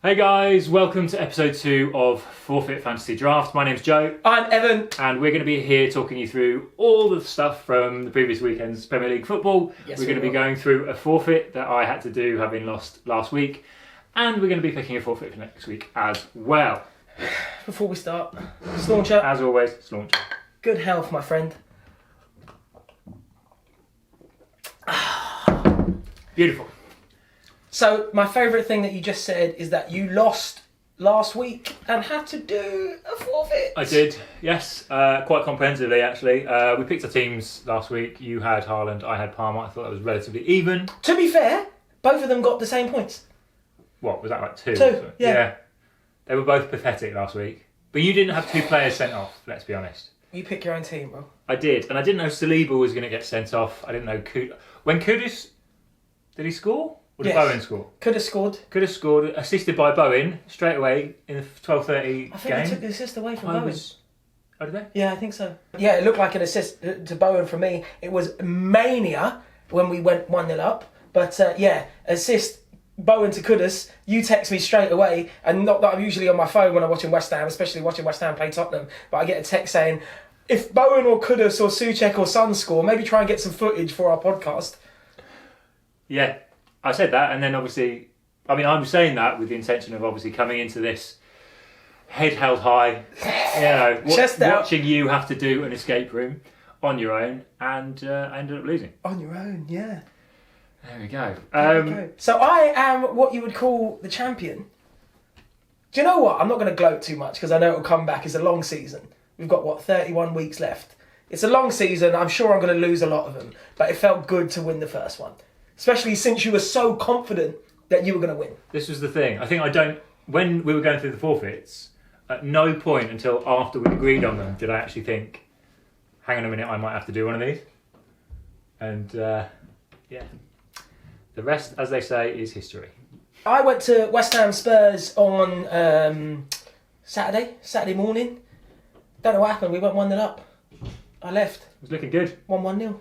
Hey guys, welcome to episode 2 of Forfeit Fantasy Draft. My name's Joe. I'm Evan. And we're going to be here talking you through all the stuff from the previous weekend's Premier League football. Yes, we're going to be going through a forfeit that I had to do having lost last week. And we're going to be picking a forfeit for next week as well. Before we start, Slauncher. As always, Slauncher. Good health, my friend. Beautiful. So, my favourite thing that you just said is that you lost last week and had to do a forfeit. I did, yes. Quite comprehensively, actually. We picked our teams last week. You had Haaland, I had Palmer. I thought that was relatively even. To be fair, both of them got the same points. What, was that like 2? 2, yeah. They were both pathetic last week. But you didn't have 2 players sent off, let's be honest. You pick your own team, bro. I did, and I didn't know Saliba was going to get sent off. I didn't know when Kudus... Did he score? Or did Bowen score? Could have scored. Could have scored, assisted by Bowen straight away in the 12:30 game. I think they took the assist away from Bowen. Oh, did they? Yeah, I think so. Yeah, it looked like an assist to Bowen for me. It was mania when we went 1-0 up. But assist Bowen to Kudus. You text me straight away, and not that I'm usually on my phone when I'm watching West Ham, especially watching West Ham play Tottenham, but I get a text saying, if Bowen or Kudus or Souček or Son score, maybe try and get some footage for our podcast. Yeah, I said that, and then obviously, I'm saying that with the intention of obviously coming into this head held high, Chest out. watching you have to do an escape room on your own, and I ended up losing. On your own, yeah. There we go. So I am what you would call the champion. Do you know what? I'm not going to gloat too much because I know it'll come back. It's a long season. We've got, 31 weeks left. It's a long season. I'm sure I'm going to lose a lot of them. But it felt good to win the first one. Especially since you were so confident that you were going to win. This was the thing. I think when we were going through the forfeits, at no point until after we agreed on them did I actually think, hang on a minute, I might have to do one of these. And, the rest, as they say, is history. I went to West Ham Spurs on Saturday morning. Don't know what happened. We went 1-0 up. I left. It was looking good. 1-1-0.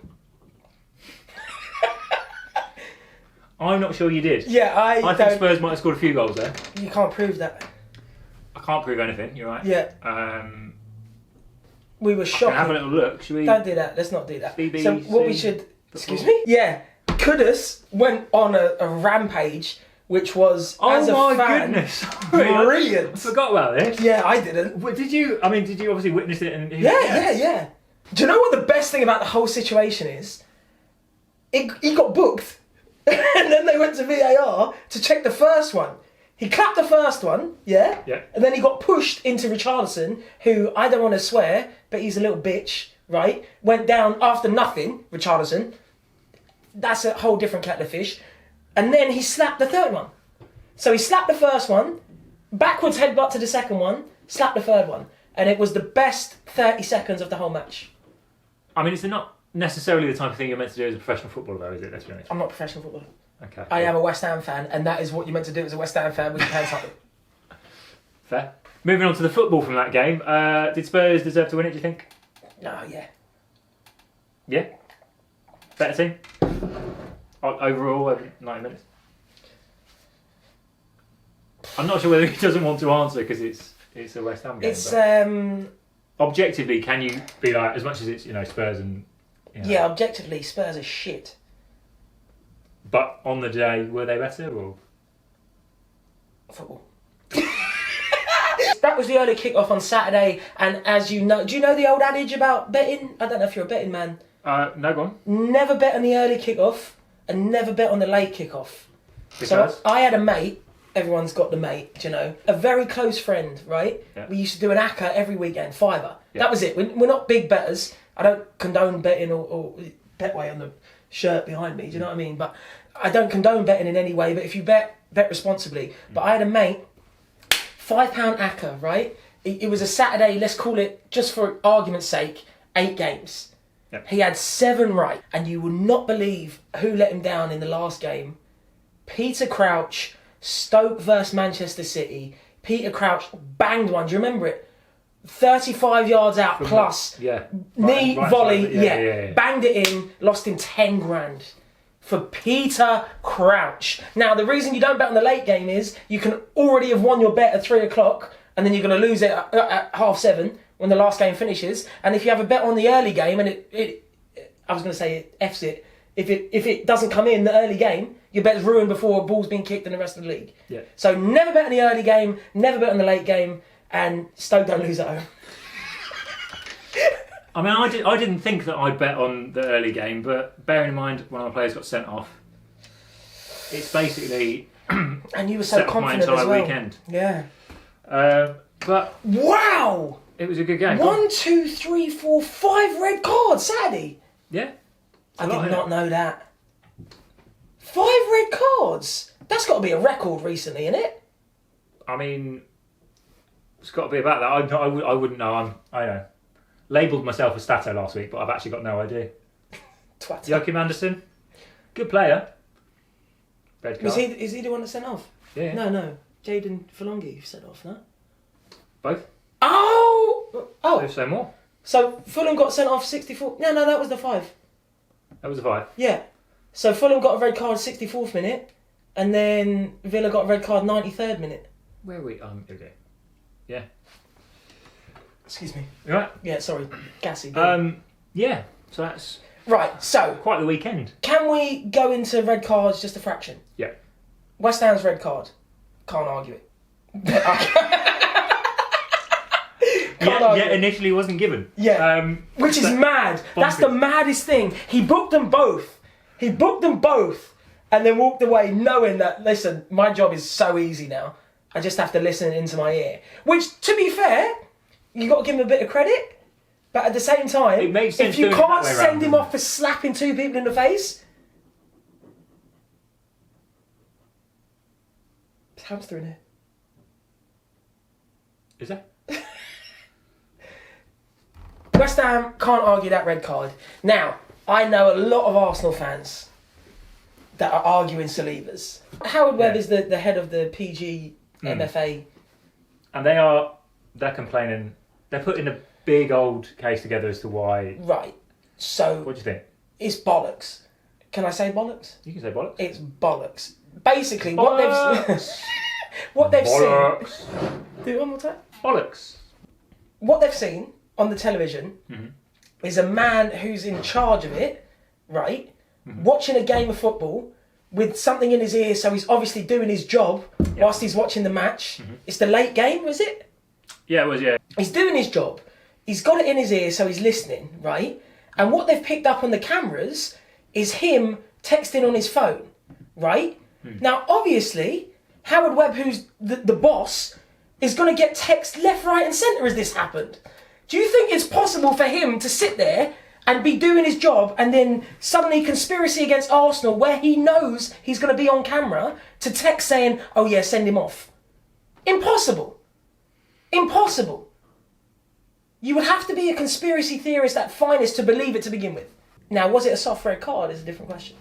I'm not sure you did. Yeah, I think Spurs might have scored a few goals there. You can't prove that. I can't prove anything, you're right. Yeah. We were shocking. Have a little look, should we? Don't do that. Let's not do that. BBC so what we should... Excuse me? Yeah. Kudus went on a rampage, which was, as a fan... Goodness. Brilliant. I forgot about this. Yeah, I didn't. Did you obviously witness it? Yeah. Do you know what the best thing about the whole situation is? He got booked, and then they went to VAR to check the first one. He clapped the first one, yeah? Yeah. And then he got pushed into Richarlison, who, I don't want to swear, but he's a little bitch, right? Went down after nothing, Richarlison. That's a whole different kettle of fish. And then he slapped the third one. So he slapped the first one, backwards headbutt to the second one, slapped the third one. And it was the best 30 seconds of the whole match. It's not necessarily the type of thing you're meant to do as a professional footballer, though, is it? Let's be honest. I'm not a professional footballer. Okay. I am a West Ham fan, and that is what you're meant to do as a West Ham fan with your pants up. Fair. Moving on to the football from that game. Did Spurs deserve to win it, do you think? Oh, yeah. Yeah? Better team? Overall, over 90 minutes? I'm not sure whether he doesn't want to answer because it's a West Ham game. It's objectively, can you be like, as much as it's Spurs and yeah, objectively Spurs are shit. But on the day, were they better or football? That was the early kick-off on Saturday, and as you know, do you know the old adage about betting? I don't know if you're a betting man. No, go on. Never bet on the early kick-off and never bet on the late kick-off. Because? So I had a mate. Everyone's got the mate, a very close friend, right? Yeah. We used to do an ACCA every weekend, fiver. Yeah. That was it. We're not big betters. I don't condone betting or Betway on the shirt behind me, do you know what I mean? But I don't condone betting in any way, but if you bet responsibly. But I had a mate, £5 ACCA, right? It was a Saturday, let's call it, just for argument's sake, 8 games. Yep. He had 7 right, and you will not believe who let him down in the last game. Peter Crouch, Stoke versus Manchester City. Peter Crouch banged one. Do you remember it? 35 yards out plus. Yeah. Knee volley. Yeah. Banged it in. Lost him 10 grand. for Peter Crouch. Now, the reason you don't bet on the late game is you can already have won your bet at 3 o'clock and then you're going to lose it at 7:30 when the last game finishes. And if you have a bet on the early game and it F's it. If it doesn't come in the early game, your bet's ruined before a ball's been kicked in the rest of the league. Yeah. So never bet on the early game, never bet on the late game, and Stoke don't lose at home. I mean, I didn't think that I'd bet on the early game, but bearing in mind one of my players got sent off, it's basically and you were so set off my confident entire as well. weekend. Yeah. But wow! it was a good game. 1, 2, 3, 4, 5 red cards, Saturday. Yeah. I did not know that. 5 red cards. That's got to be a record recently, isn't it? I mean, it's got to be about that. I wouldn't know. I know. Labelled myself a stato last week, but I've actually got no idea. Twat. Joachim Anderson, good player. Red card. Is he the one that sent off? Yeah. No. Jaden Falongi sent off, no? Both. Oh! There's so more. So Fulham got sent off 64... No, that was the 5. That was a 5. Yeah. So Fulham got a red card 64th minute, and then Villa got a red card 93rd minute. Where are we? Okay. Yeah. Excuse me. You right? Yeah, sorry. Gassy. Yeah. So that's Right, so quite the weekend. can we go into red cards just a fraction? Yeah. West Ham's red card. Can't argue it. Yeah, initially wasn't given. Yeah. Which is mad. That's the maddest thing. He booked them both. And then walked away knowing that, listen, my job is so easy now. I just have to listen into my ear. Which, to be fair, you got to give him a bit of credit. But at the same time, It makes sense if you doing it that can't way send round, him doesn't off for slapping 2 people in the face... There's a hamster in here. Is that? West Ham can't argue that red card. Now, I know a lot of Arsenal fans that are arguing Saliba's. Howard Webb is the head of the PG MFA. And they're complaining. They're putting a big old case together as to why. Right. So, What do you think? it's bollocks. Can I say bollocks? You can say bollocks. It's bollocks. Basically, Bollocks. what they've seen... Bollocks. Do it one more time. Bollocks. What they've seen on the television is a man who's in charge of it, right, watching a game of football with something in his ear, so he's obviously doing his job whilst he's watching the match. It's the late game, was it? Yeah, it was, yeah. He's doing his job. He's got it in his ear, so he's listening, right? And what they've picked up on the cameras is him texting on his phone, right? Now, obviously, Howard Webb, who's the boss, is going to get text left, right and centre as this happened. Do you think it's possible for him to sit there and be doing his job and then suddenly conspiracy against Arsenal where he knows he's going to be on camera to text saying, oh yeah, send him off? Impossible. Impossible. You would have to be a conspiracy theorist at finest to believe it to begin with. Now, was it a soft red card is a different question.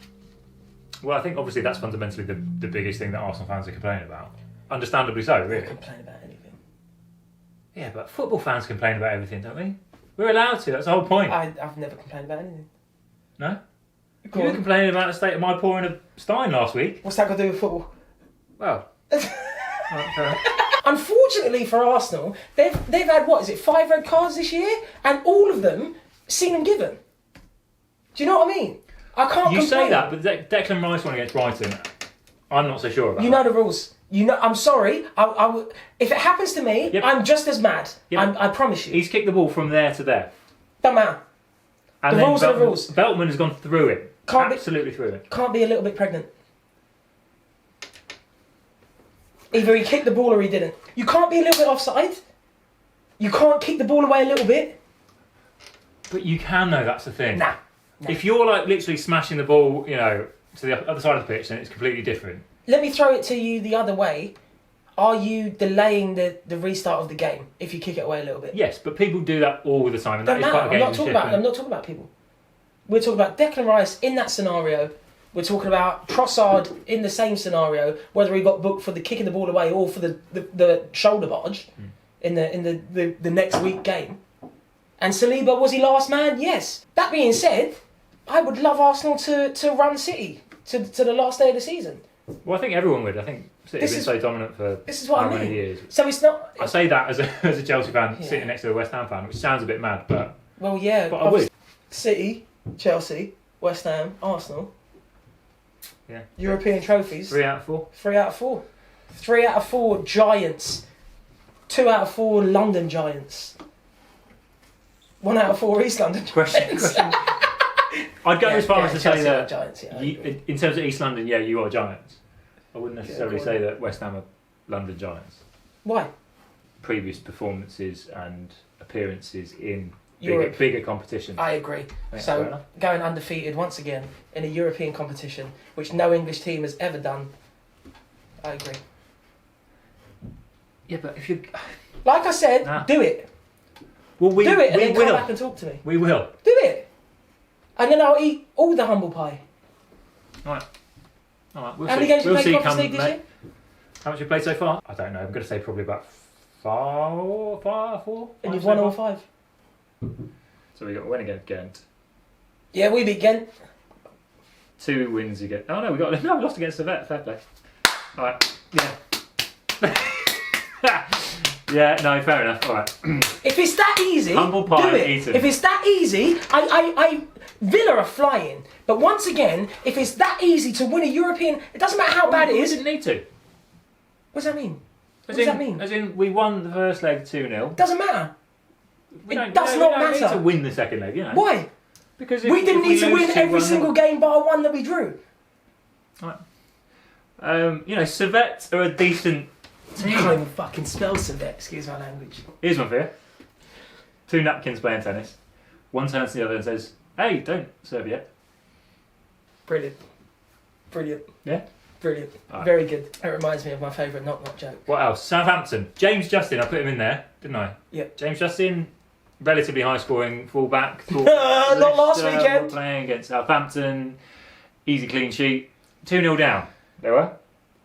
Well, I think obviously that's fundamentally the biggest thing that Arsenal fans are complaining about. Understandably so, really. Complain about anything. Yeah, but football fans complain about everything, don't we? We're allowed to, that's the whole point. I've never complained about anything. No? Go You were on. complaining about the state of my pouring of Stein last week. What's that got to do with football? Well. Right, fair enough. Unfortunately for Arsenal, they've had, 5 red cards this year? And all of them seen them given. Do you know what I mean? I can't You complain. say that, but Declan Rice one against Brighton, I'm not so sure about You know the rules. I'm sorry. If it happens to me, Yep. I'm just as mad. Yep. I promise you. He's kicked the ball from there to there. Don't matter. And The then rules are the rules. Beltman has gone through it. Can't be- Absolutely through it. Can't be a little bit pregnant. Either he kicked the ball or he didn't. You can't be a little bit offside. You can't kick the ball away a little bit. But you can though, that's the thing. Nah. If you're like literally smashing the ball, to the other side of the pitch, then it's completely different. Let me throw it to you the other way. Are you delaying the restart of the game if you kick it away a little bit? Yes, but people do that all the time, and Don't that is matter. part of I'm not gamesmanship. talking about people. We're talking about Declan Rice in that scenario. We're talking about Trossard in the same scenario, whether he got booked for the kicking the ball away or for the shoulder barge in the next week game. And Saliba, was he last man? Yes. That being said, I would love Arsenal to run City. to the last day of the season. Well, I think everyone would. I think City have been so dominant for This is what how I mean. many years. So it's not. I say that as a Chelsea fan Yeah. sitting next to a West Ham fan, which sounds a bit mad, but Well, yeah. I would. City, Chelsea, West Ham, Arsenal. Yeah. European trophies. 3 out of 4. 3 out of 4. 3 out of 4 Giants. 2 out of 4 London Giants. 1 out of 4 East London Giants. Question. I'd go as far as to say Chelsea are that Giants, yeah, I agree. in terms of East London, yeah, you are Giants. I wouldn't necessarily go say on. that West Ham are London Giants. Why? Previous performances and appearances in Europe. bigger competitions. I agree. think that's So fair enough. going undefeated once again in a European competition, which no English team has ever done. I agree. Yeah, but if you, Like I said, Nah. do it. well, Do it and we then come will. back and talk to me. We will. Do it. And then I'll eat all the humble pie. All right. We'll How see. many games We'll you see played Conference come League this May. year? How much have you played so far? I don't know. I'm going to say probably about 4. And you've so won all far. 5. So we got a win against Ghent. Yeah, we beat Ghent. 2 wins against. Oh no, we lost against Servette. Fair play. All right. Yeah. Yeah. No. Fair enough. All right. If it's that easy, Humble pie do it. eaten. If it's that easy, Villa are flying. But once again, if it's that easy to win a European, it doesn't matter how bad it We is. didn't need to. What does that mean? As What does that mean? As in, we won the first leg 2-0. Doesn't matter. We It don't, does we not don't need matter. to win the second leg, you know. Why? Because We didn't need to win every 2-1, single game bar one that we drew. You know, Servette are a decent I team. can't even fucking spell Servette, excuse my language. Here's one for you. 2 napkins playing tennis. One turns to the other and says, "Hey, don't serve yet." Brilliant. Brilliant. Yeah? Brilliant. Alright. Very good. It reminds me of my favourite knock-knock joke. What else? Southampton. James Justin, I put him in there, didn't I? Yep. James Justin, relatively high scoring fullback. Not last weekend. Playing against Southampton. Easy clean sheet. 2-0 down. They were.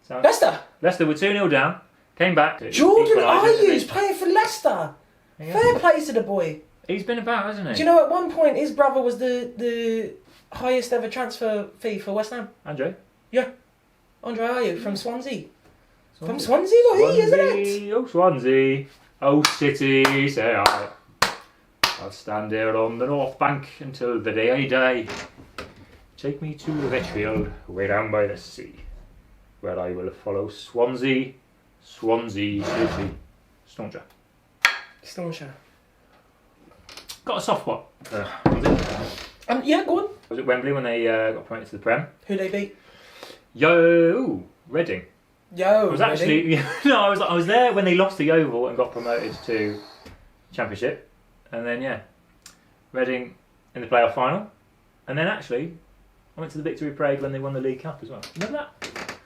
So Leicester. were 2-0 down. Came back. Jordan equalised, Ayew's playing for Leicester. Yeah. Fair play to the boy. He's been about, hasn't he? Do you know at one point his brother was the highest ever transfer fee for West Ham? Andrew? Andre Ayew from Swansea. From Swansea, look, he, isn't it? Oh, Swansea. Oh, City, say I. I'll stand here on the North Bank until the day I die. Take me to the Vetfield, way down by the sea, where I will follow Swansea City. Stauncher. Stauncher. Got a soft spot. Yeah, go on. Was it Wembley when they got promoted to the Prem? Who they beat? Reading. Yo, I was actually no, I was there when they lost the Oval and got promoted to Championship, and then Reading in the playoff final, and then actually I went to the victory parade when they won the League Cup as well. Remember that?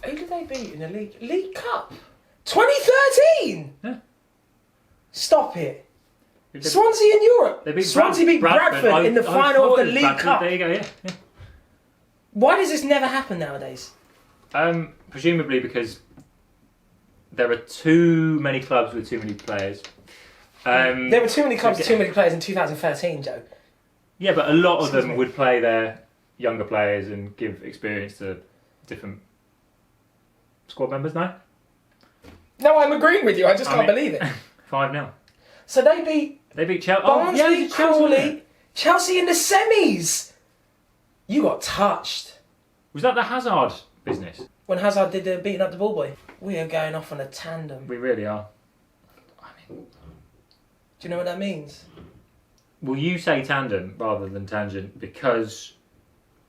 Who did they beat in the league? League Cup? 2013! Yeah. Stop it. Swansea in Europe. They beat Swansea beat Bradford in the final of the League Bradford, Cup. There you go. Yeah. Why does this never happen nowadays? Presumably because there are too many clubs with too many players. There were too many clubs, too many players in 2013, Joe. Yeah, but a lot of Excuse them me. would play their younger players and give experience to different squad members now. No, I'm agreeing with you. I just can't believe it. 5-0. So they beat Chelsea. Barnsley, Crawley, Chelsea in the semis. You got touched. Was that the Hazard business? When Hazard did the beating up the ball boy. We are going off on a tandem. We really are. I mean, Do you know what that means? will you say tandem rather than tangent because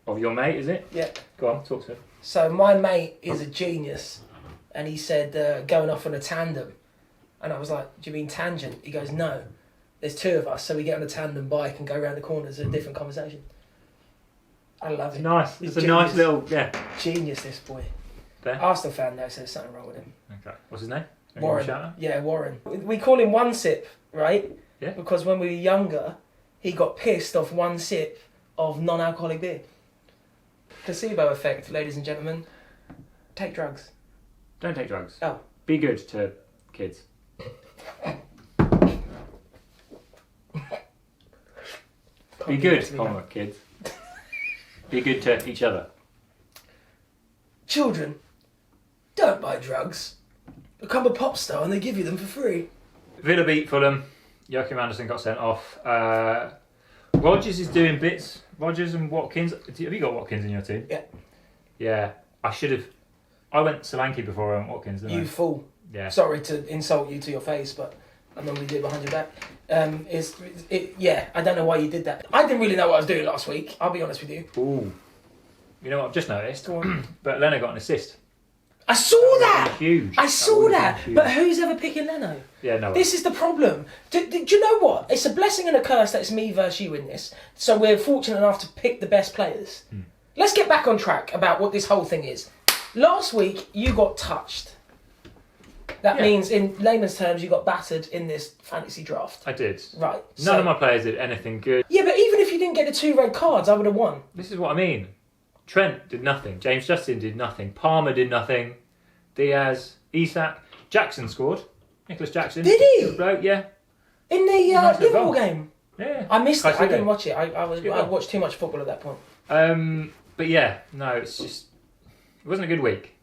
of your mate, is it? Yeah. Go on, talk to him. So my mate is a genius, and he said going off on a tandem, and I was like, "Do you mean tangent?" He goes, "No, there's 2 of us, so we get on a tandem bike and go around the corners of a different conversation." I love It's it. nice. He's It's a nice genius. little Genius, this boy. There. Arsenal fan though, so there's something wrong with him. Okay. What's his name? Warren. Shout out? Yeah, Warren. We call him One Sip, right? Yeah. Because when we were younger, he got pissed off 1 sip of non-alcoholic beer. Placebo effect, ladies and gentlemen. Take drugs. Don't take drugs. Oh. Be good to kids. Be good, kids. Be good to each other. Children, don't buy drugs. Become a pop star and they give you them for free. Villa beat Fulham. Joachim Anderson got sent off. Rodgers is doing bits. Rodgers and Watkins. Have you got Watkins in your team? Yeah. Yeah. I should have. I went Solanke before I went Watkins, didn't I? You fool. Yeah. Sorry to insult you to your face, but I normally do it behind your back. I don't know why you did that. I didn't really know what I was doing last week. I'll be honest with you. Ooh. You know what I've just noticed? But Leno got an assist. I saw that. Huge. I saw that. But who's ever picking Leno? Yeah, no. This is the problem. Do you know what? It's a blessing and a curse that it's me versus you in this. So we're fortunate enough to pick the best players. Let's get back on track about what this whole thing is. Last week, you got touched. That means, in layman's terms, you got battered in this fantasy draft. I did. Right. None of my players did anything good. Yeah, but even if you didn't get the 2 red cards, I would have won. This is what I mean. Trent did nothing. James Justin did nothing. Palmer did nothing. Diaz, Isak, Jackson scored. Nicholas Jackson. Did he? Good bloke, yeah. In the Nice little Liverpool goal. game. Yeah. I missed it. I Caicedo. didn't watch it. I goal. watched too much football at that point. But yeah, no, it's just it wasn't a good week.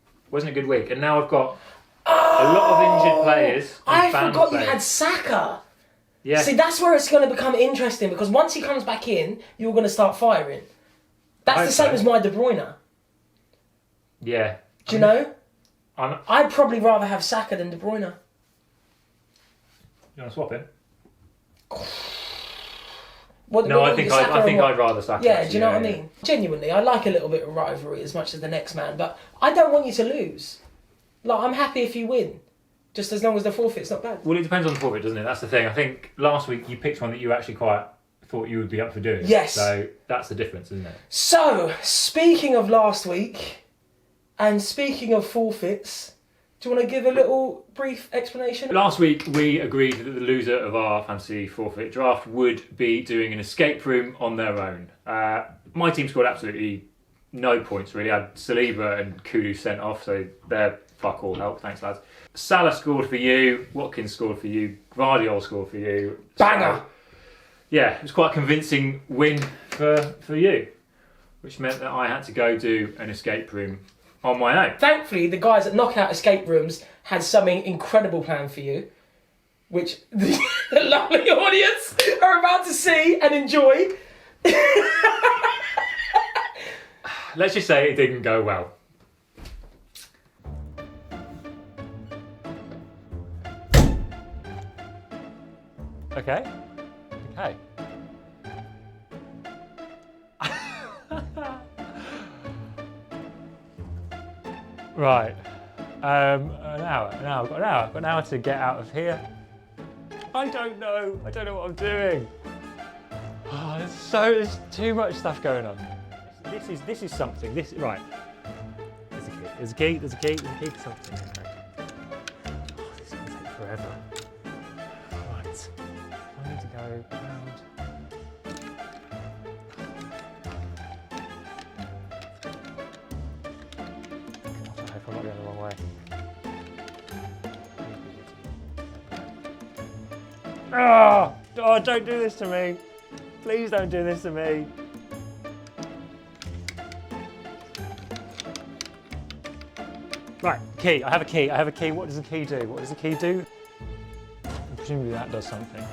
And now I've got a lot of injured players. I and fan forgot you players. had Saka. Yeah. See, that's where it's going to become interesting because once he comes back in, you're going to start firing. That's I the same hope as so. my De Bruyne. Yeah. Do you know? You I'd probably rather have Saka than De Bruyne. want to swap him? No, I think I'd rather Saka. Yeah, do you know what I mean? Genuinely, I like a little bit of rivalry as much as the next man, but I don't want you to lose. Like, I'm happy if you win, just as long as the forfeit's not bad. Well, it depends on the forfeit, doesn't it? That's the thing. I think last week you picked one that you actually quite thought you would be up for doing. Yes. So that's the difference, isn't it? So, speaking of last week, and speaking of forfeits, do you want to give a little brief explanation? Last week we agreed that the loser of our fantasy forfeit draft would be doing an escape room on their own. My team scored absolutely no points really. I had Saliba and Kudu sent off, so they're fuck all help. Thanks lads. Salah scored for you, Watkins scored for you, Guardiola scored for you. Banger! So, yeah, it was quite a convincing win for you, which meant that I had to go do an escape room on my own. Thankfully, the guys at Knockout Escape Rooms had something incredible planned for you, which the lovely audience are about to see and enjoy. Let's just say it didn't go well. Okay. Right. An hour. I've got an hour to get out of here. I don't know what I'm doing. Oh, there's too much stuff going on. This is something. Right. There's a key to something. Oh, this is going to take forever. Right. I need to go around. I hope I'm not going the wrong way. Oh, don't do this to me. Please don't do this to me. Right, key. I have a key. What does the key do? Presumably that does something.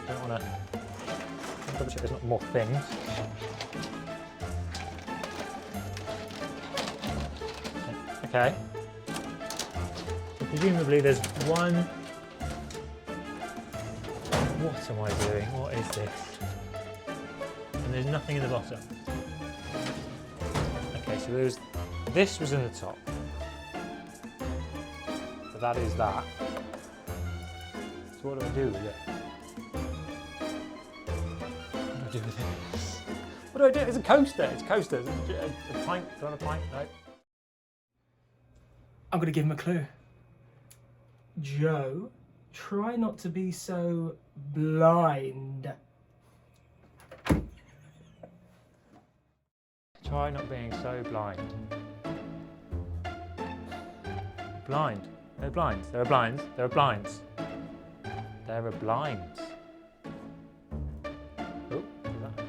I don't want to double check there's not more things. Okay. So presumably there's one. What am I doing? What is this? And there's nothing in the bottom. Okay, so this was in the top. So that is that. So what do I do with it? What do I do with this? What do I do? It's a coaster. It's a coaster. A pint. Do I want a pint? No. I'm going to give him a clue. Joe, try not to be so blind. Try not being so blind. Blind. There are blinds. There are blinds. There are blinds. There are blinds. Oh, look at that.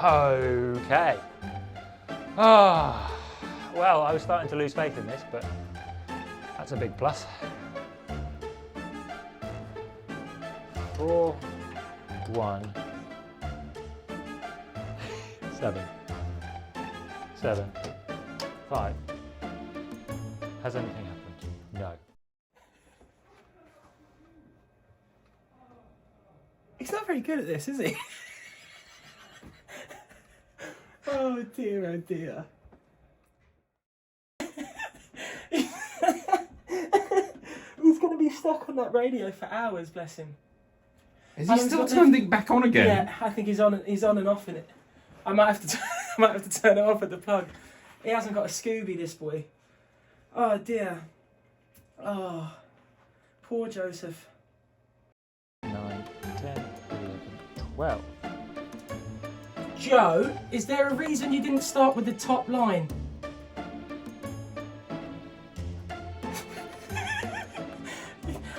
Okay. Ah, well, I was starting to lose faith in this, but that's a big plus. 4, 1, 7, 7, 5. Has anything happened? No. He's not very good at this, is he? Oh dear, oh dear. He's going to be stuck on that radio for hours, bless him. Is he still turned it back on again? Yeah, I think he's on and off in it. I might have to I might have to turn it off at the plug. He hasn't got a Scooby, this boy. Oh dear. Oh, poor Joseph. 9, 10, 11, 12. Joe, is there a reason you didn't start with the top line?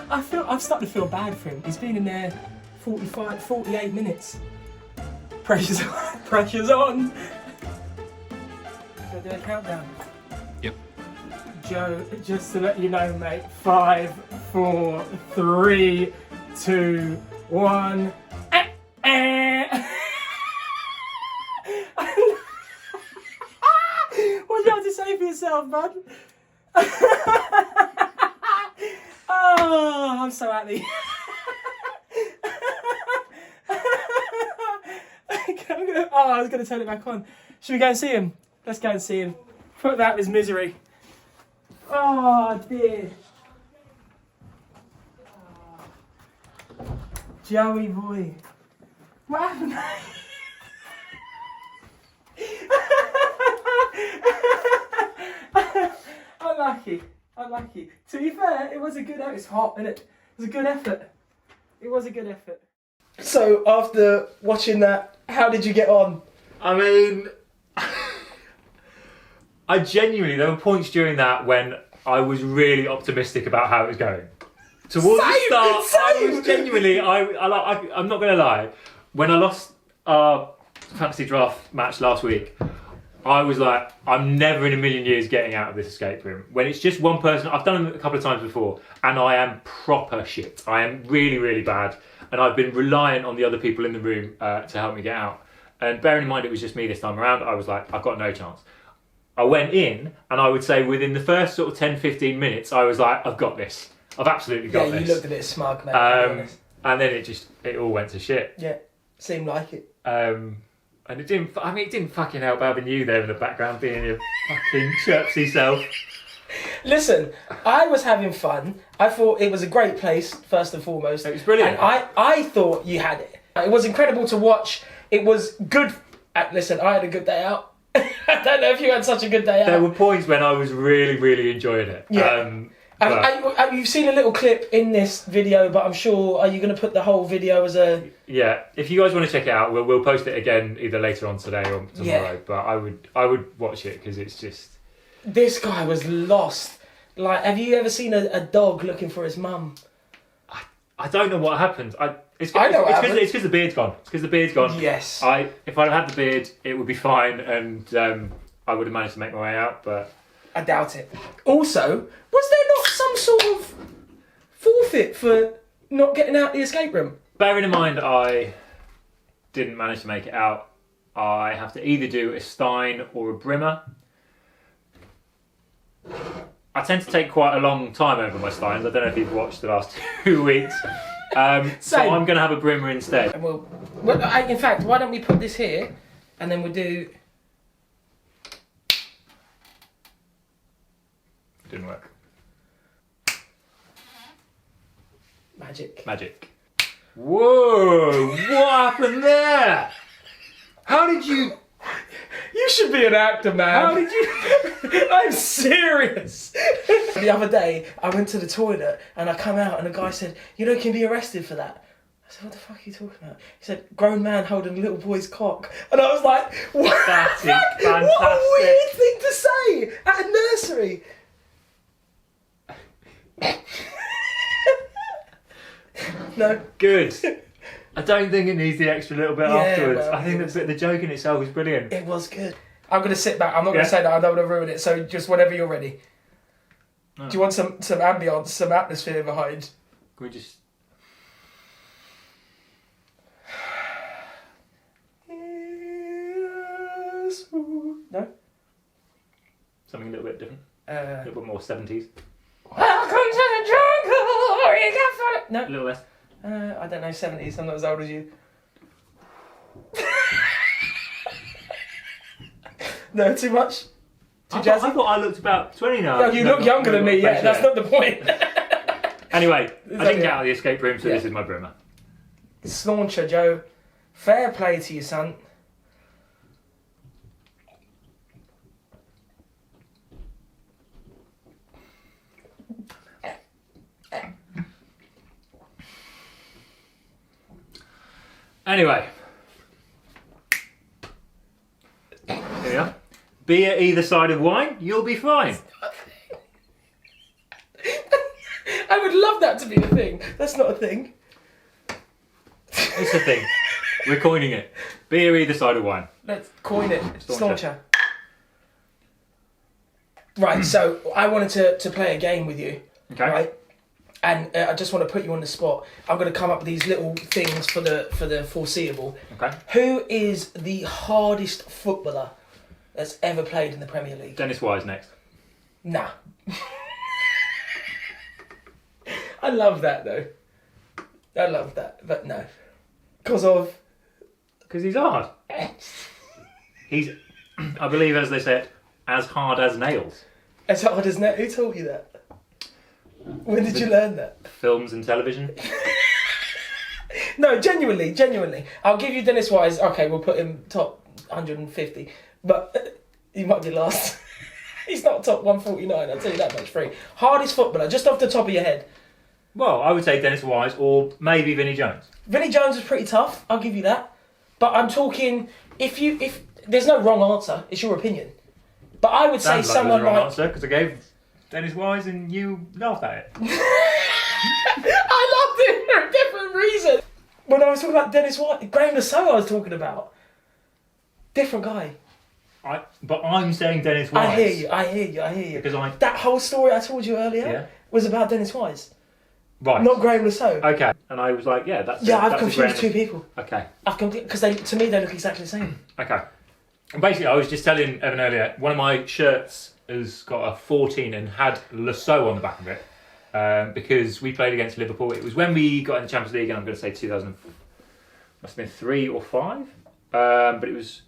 I'm starting to feel bad for him. He's been in there 48 minutes. Pressure's on. Pressure's on. Should I do a countdown? Yep. Joe, just to let you know, mate. 5, 4, 3, 2, 1. What do you have to say for yourself, bud? Oh, I'm so happy. I was going to turn it back on. Should we go and see him? Let's go and see him. Put that his misery. Oh, dear. Joey boy. What happened? Unlucky. To be fair, it was a good effort. It's hot, isn't it? It was a good effort. It was a good effort. So, after watching that, how did you get on? I mean, I genuinely, there were points during that when I was really optimistic about how it was going. Towards the start, I was genuinely, I'm not going to lie, when I lost our fantasy draft match last week, I was like, I'm never in a million years getting out of this escape room. When it's just one person, I've done it a couple of times before, and I am proper shit. I am really, really bad, and I've been reliant on the other people in the room to help me get out. And bearing in mind it was just me this time around, I was like, I've got no chance. I went in, and I would say within the first sort of 10, 15 minutes, I was like, I've got this. I've absolutely got this. Yeah, you looked a bit smug, mate. And then it all went to shit. Yeah, seemed like it. And it didn't fucking help having you there in the background being your fucking chirpsy self. Listen, I was having fun. I thought it was a great place, first and foremost. It was brilliant. And I thought you had it. It was incredible to watch. It was good. Listen, I had a good day out. I don't know if you had such a good day out. There were points when I was really, really enjoying it. Yeah. You've seen a little clip in this video, but I'm sure, are you going to put the whole video as a... Yeah, if you guys want to check it out, we'll post it again either later on today or tomorrow. Yeah. But I would watch it because it's just... This guy was lost. Like, have you ever seen a dog looking for his mum? I don't know what happened. It's because the beard's gone. It's because the beard's gone. Yes. If I'd had the beard, it would be fine, and I would have managed to make my way out, but... I doubt it. Also, was there not some sort of forfeit for not getting out the escape room? Bearing in mind I didn't manage to make it out, I have to either do a Stein or a Brimmer. I tend to take quite a long time over my Steins. I don't know if you've watched the last 2 weeks. So I'm going to have a Brimmer instead. In fact, why don't we put this here and then we'll do... Didn't work. Magic. Whoa! What happened there? How did you... You should be an actor, man. How did you... I'm serious. The other day, I went to the toilet and I come out and a guy said, you know, you can be arrested for that. I said, what the fuck are you talking about? He said, grown man holding a little boy's cock. And I was like, what? That is fantastic. What a weird thing to say at a nursery. No. Good. I don't think it needs the extra little bit Yeah, afterwards. well, I think the joke in itself is brilliant. It was good. I'm going to sit back. I'm not going to Yeah. say that. I don't want to ruin it. So just whenever you're ready. Oh. Do you want some ambience, some atmosphere behind? Can we just... No? Something a little bit different. Uh, A little bit more 70s. Welcome to the jungle. Where you got fun. A No. little less. I don't know 70s. I'm not as old as you. No, too much. Too I jazzy. thought I looked about 20 now. No, you look younger than me. Yeah, that's not the point. Anyway, I didn't it? get out of the escape room, so Yeah. this is my broomer. Slauncher, Joe. Fair play to you, son. Anyway. Here we are. Beer either side of wine, you'll be fine. I would love that to be the thing. That's not a thing. It's the thing. We're coining it. Beer either side of wine. Let's coin it. Slauncher. Slauncher. Right, so I wanted to play a game with you. Okay. Right? And I just want to put you on the spot. I'm going to come up with these little things for the foreseeable. Okay. Who is the hardest footballer that's ever played in the Premier League? Dennis Wise next. Nah. I love that though. I love that, but no. Because of... Because he's hard. He's, I believe, as they say, as hard as nails. As hard as that. Who taught you that? When did you learn that? Films and television. No, genuinely. I'll give you Dennis Wise. Okay, we'll put him top 150. But he might be last. He's not top 149, I'll tell you that much free. Hardest footballer, just off the top of your head. Well, I would say Dennis Wise or maybe Vinnie Jones. Vinnie Jones is pretty tough, I'll give you that. But I'm talking, if there's no wrong answer, it's your opinion. But I would say Sounds like someone the wrong like... answer because I gave Dennis Wise and you laughed at it. I loved it for a different reason. When I was talking about Dennis White, Graham Lasso I was talking about. Different guy. But I'm saying Dennis Wise. I hear you. Because That whole story I told you earlier Yeah. was about Dennis Wise. Right. Not Graham Lasso. Okay. And I was like, yeah, that's... Yeah, I've that's a confused two grand- people. Okay. Because to me they look exactly the same. Okay. And basically, I was just telling Evan earlier, one of my shirts has got a 14 and had Lasso on the back of it because we played against Liverpool. It was when we got in the Champions League, and I'm going to say 2000, must have been 3 or 5, but it was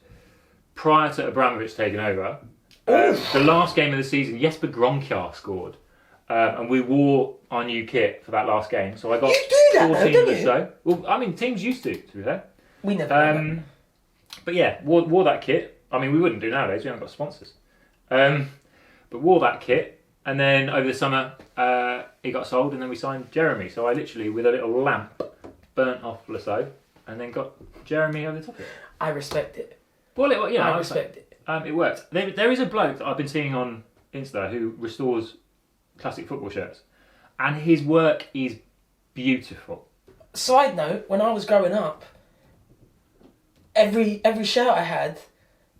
prior to Abramovich taking over. The last game of the season, Jesper Grønkjær scored, and we wore our new kit for that last game. So I got You do that, 14 though, don't you? Lasso. Well, I mean, teams used to be fair. We never done that. But yeah, wore that kit. I mean, we wouldn't do nowadays. We haven't got sponsors. But wore that kit, and then over the summer, he got sold, and then we signed Jeremy. So I literally, with a little lamp, burnt off Lasso, and then got Jeremy over the top of it. I respect it. Well, I respect it. It worked. There is a bloke that I've been seeing on Insta who restores classic football shirts, and his work is beautiful. Side note, when I was growing up, every shirt I had,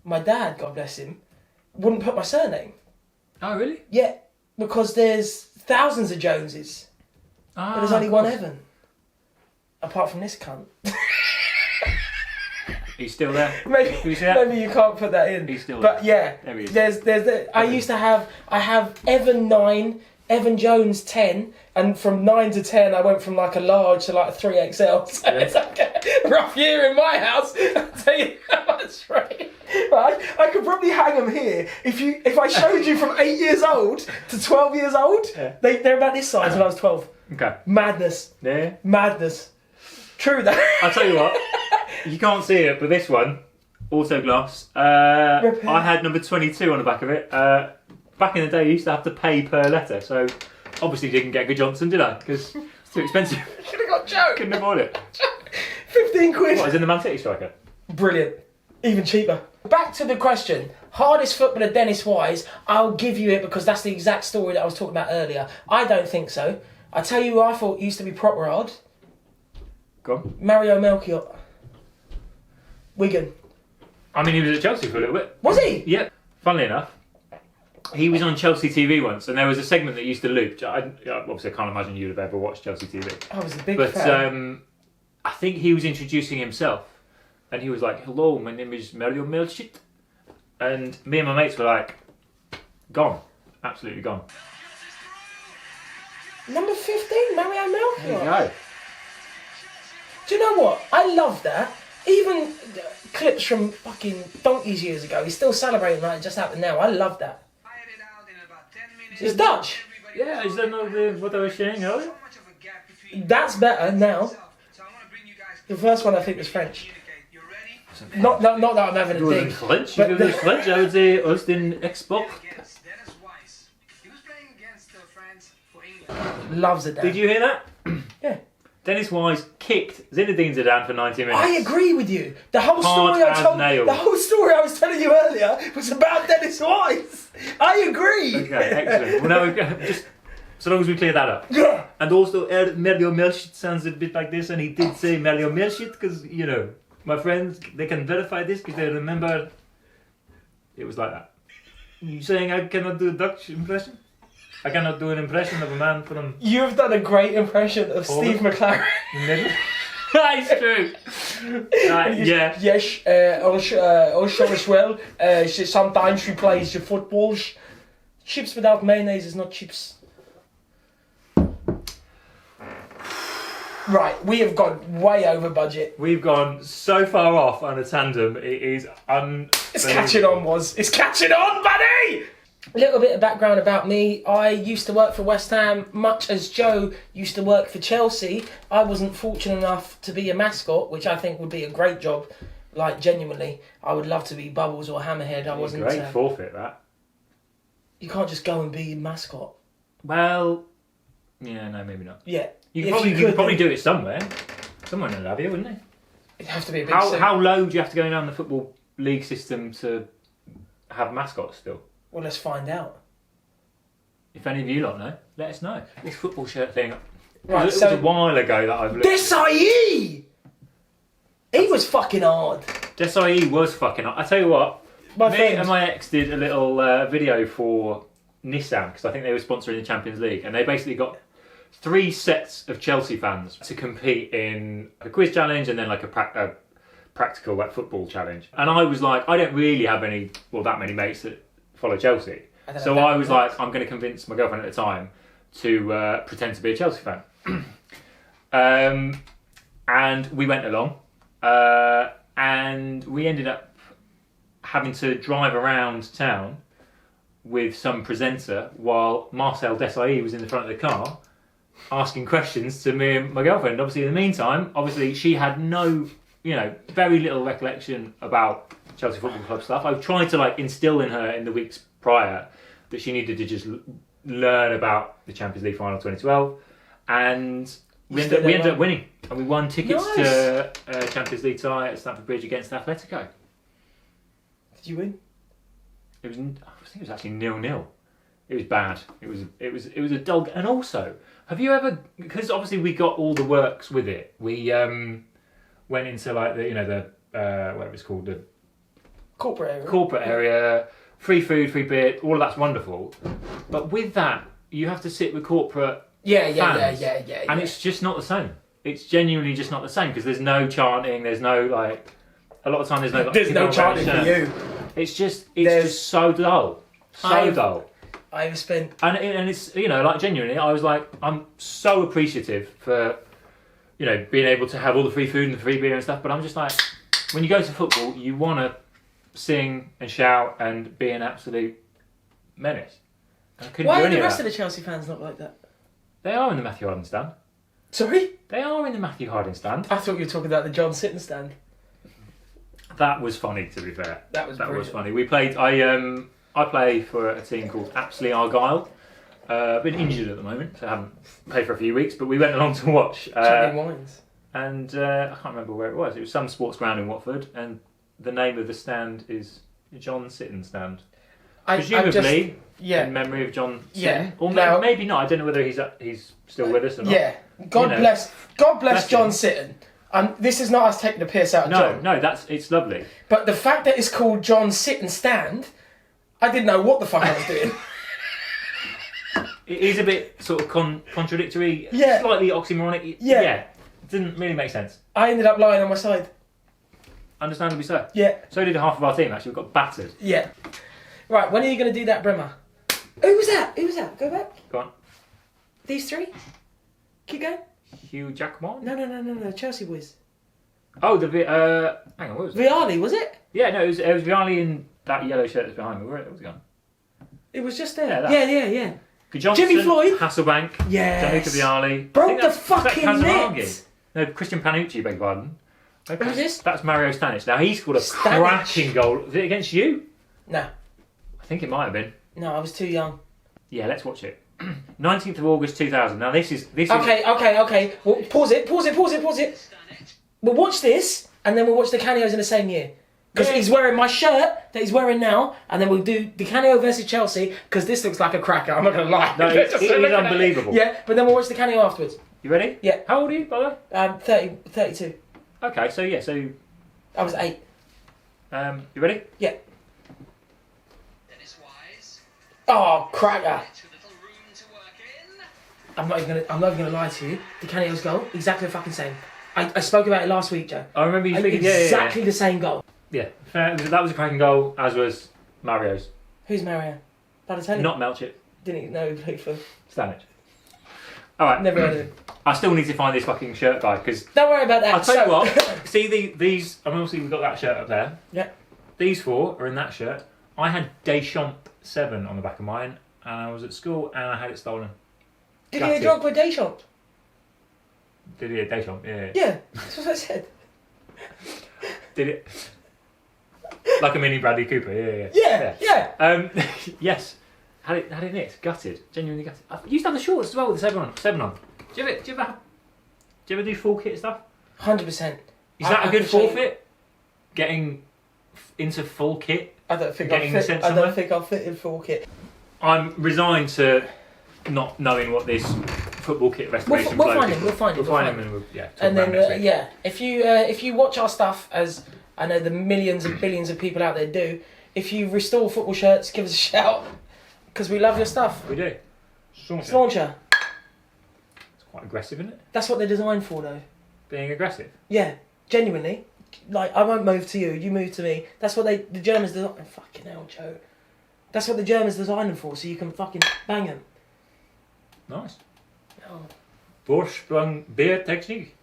my dad, God bless him, wouldn't put my surname. Oh, really? Yeah, because there's thousands of Joneses, but there's only one Evan. Apart from this cunt. He's still there. Maybe, Can you see that? maybe you can't put that in. He's still But there. yeah, There he is. there's I have Evan 9, Evan Jones 10, and from 9 to 10 I went from like a large to like a 3XL. So it's like a rough year in my house. I'll tell you that much, right? But I could probably hang them here. If I showed you from 8 years old to 12 years old, Yeah. they're about this size when I was 12. Okay. Madness. Yeah. Madness. True that. I'll tell you what. You can't see it, but this one, auto glass. I had number 22 on the back of it. Back in the day, you used to have to pay per letter, so obviously didn't get Good Johnson, did I? Because it's too expensive. Should have got Joe. Couldn't afford it. 15 quid. What, is in the Man City striker? Brilliant. Even cheaper. Back to the question. Hardest footballer, Dennis Wise. I'll give you it because that's the exact story that I was talking about earlier. I don't think so. I tell you who I thought used to be proper hard. Go on. Mario Melchior. Wigan. I mean, he was at Chelsea for a little bit. Was he? Yeah. Funnily enough, he was on Chelsea TV once, and there was a segment that used to loop. Obviously, I can't imagine you'd have ever watched Chelsea TV. I was a big But fan. I think he was introducing himself, and he was like, "Hello, my name is Mario Melchior," and me and my mates were like, "Gone, absolutely gone." Number 15, Mario Melchior. There you go. Do you know what? I love that. Even clips from fucking donkeys years ago, he's still celebrating like it just happened now. I love that. It's Dutch. Yeah, is that not what I was saying earlier? That's better now. The first one I think was French. Not that I'm having a dig. French? But If it was French, I would say Austin Export. Loves it. Did you hear that? Yeah. Dennis Wise kicked Zinedine Zidane for 90 minutes. I agree with you. The whole Hard story I as told, nails. the whole story I was telling you earlier was about Dennis Wise. I agree. Okay, excellent. Well, now just so long as we clear that up. Yeah. And also, Mario Melchior sounds a bit like this, and he did say Mario Melchior because, you know, my friends, they can verify this because they remember it was like that. You saying I cannot do a Dutch impression? I cannot do an impression of a man from... You've done a great impression of Steve McLaren. It's true. Yeah. Yes, also as well. Sometimes she plays the footballs. Chips without mayonnaise is not chips. Right, we have gone way over budget. We've gone so far off on a tandem, it is It's catching on, It's catching on, buddy! A little bit of background about me. I used to work for West Ham, much as Joe used to work for Chelsea. I wasn't fortunate enough to be a mascot, which I think would be a great job. Like, genuinely, I would love to be Bubbles or Hammerhead. I wasn't... Great forfeit, that. You can't just go and be a mascot. Well, yeah, no, maybe not. Yeah. You could probably do it somewhere. Someone would love you, wouldn't they? It'd have to be a big How low do you have to go down the football league system to have mascots still? Well, let's find out. If any of you lot know, let us know. This football shirt thing. Right, it was a while ago that I've looked. Desai! He was fucking hard. Desai was fucking hard. I tell you what, My me friend. and my ex did a little video for Nissan because I think they were sponsoring the Champions League, and they basically got 3 sets of Chelsea fans to compete in a quiz challenge and then like a practical like football challenge. And I was like, I don't really have that many mates that follow Chelsea. So I was like, I'm going to convince my girlfriend at the time to pretend to be a Chelsea fan. And we went along, and we ended up having to drive around town with some presenter while Marcel Desailly was in the front of the car asking questions to me and my girlfriend. Obviously, in the meantime, she had no, very little recollection about Chelsea Football Club stuff. I tried to instill in her in the weeks prior that she needed to just learn about the Champions League final 2012, and we ended up winning, and we won tickets to Champions League tie at Stamford Bridge against Atletico. Did you win? I think it was actually 0-0. It was bad. It was a dog. And also, have you ever? Because obviously we got all the works with it. We went into the whatever it's called, the corporate area, free food, free beer, all of that's wonderful. But with that, you have to sit with corporate fans, and it's just not the same. It's genuinely just not the same because there's no chanting. There's no a lot of time there's no chanting for you. It's just so dull, dull. I've spent and it's genuinely I was like, I'm so appreciative for being able to have all the free food and the free beer and stuff, but I'm just like, when you go to football you want to sing and shout and be an absolute menace. Why are the rest of the Chelsea fans not like that? They are in the Matthew Harding stand. Sorry? They are in the Matthew Harding stand. I thought you were talking about the John Sitton stand. That was funny, to be fair. That was funny. We played. I play for a team called Apsley Argyle. Been injured at the moment, so I haven't played for a few weeks. But we went along to watch. Wines. And I can't remember where it was. It was some sports ground in Watford, and the name of the stand is John Sitton stand. Presumably, in memory of John Sitton. Yeah. Or maybe not. I don't know whether he's still with us or not. Yeah. God bless John Sitton. This is not us taking the piss out of John. No, it's lovely. But the fact that it's called John Sit and Stand, I didn't know what the fuck I was doing. It is a bit sort of contradictory, Yeah. slightly oxymoronic. Yeah. It didn't really make sense. I ended up lying on my side. Understandably so. Yeah. So did half of our team, actually. We got battered. Yeah. Right, when are you going to do that, Brimmer? Who was that? Go back. Go on. These three? Keep going. Hugh Jackman? No, Chelsea boys. Oh, hang on, what was it? Vialli, was it? Yeah, no, it was Vialli in that yellow shirt that's behind me. Where was it gone? It was just there. Yeah, that. Yeah. Johnson, Jimmy Floyd. Hasselbank. Yes. Gianluca Vialli. Broke the fucking net. No, Christian Panucci, beg your pardon. Who was this? That's Mario Stanic. Now, he scored a Stanic. cracking goal. Was it against you? No, I think it might have been. I was too young. Yeah, let's watch it. 19th of August 2000. Now, this is... Okay. Well, pause it. We'll watch this, and then we'll watch the cameos in the same year. Because he's wearing my shirt that he's wearing now, and then we'll do the Canio versus Chelsea, because this looks like a cracker, I'm not going to lie. No, it is unbelievable. Yeah, but then we'll watch the Canio afterwards. You ready? Yeah. How old are you, by the way? 32. Okay, so... I was 8. You ready? Yeah. Oh, cracker. I'm not even gonna lie to you. The Canio's goal, exactly the fucking same. I spoke about it last week, Joe. I remember you speaking... Exactly the same goal. Yeah, that was a cracking goal, as was Mario's. Who's Mario? Balotelli? Not Melchett. Didn't even know who played for. Stanic. Alright. Never heard of him. I still need to find this fucking shirt guy, because... Don't worry about that. I'll tell you what, see these... I mean, obviously we've got that shirt up there. Yeah. These four are in that shirt. I had Deschamps 7 on the back of mine, and I was at school, and I had it stolen. Did he get drunk with Deschamps? Did he? Deschamps, yeah. Yeah, that's what I said. Did it? Like a mini Bradley Cooper, yeah. Yeah. Yes. Had it nicked, gutted, genuinely gutted. I used to have the shorts as well with the 7 on. Do you ever do full kit stuff? 100%. Is that a good forfeit? Getting into full kit? I don't think I'll fit in full kit. I'm resigned to not knowing what this football kit restoration We'll find him. And then if you watch our stuff, as I know the millions and billions of people out there do, if you restore football shirts, give us a shout, because we love your stuff. We do. Launcher. It's quite aggressive, isn't it? That's what they're designed for, though. Being aggressive. Yeah, genuinely. Like, I won't move to you, you move to me. That's what the Germans design. Oh, fucking hell, Joe. That's what the Germans designed them for, so you can fucking bang them. Nice. Oh. Vorsprung beer technique.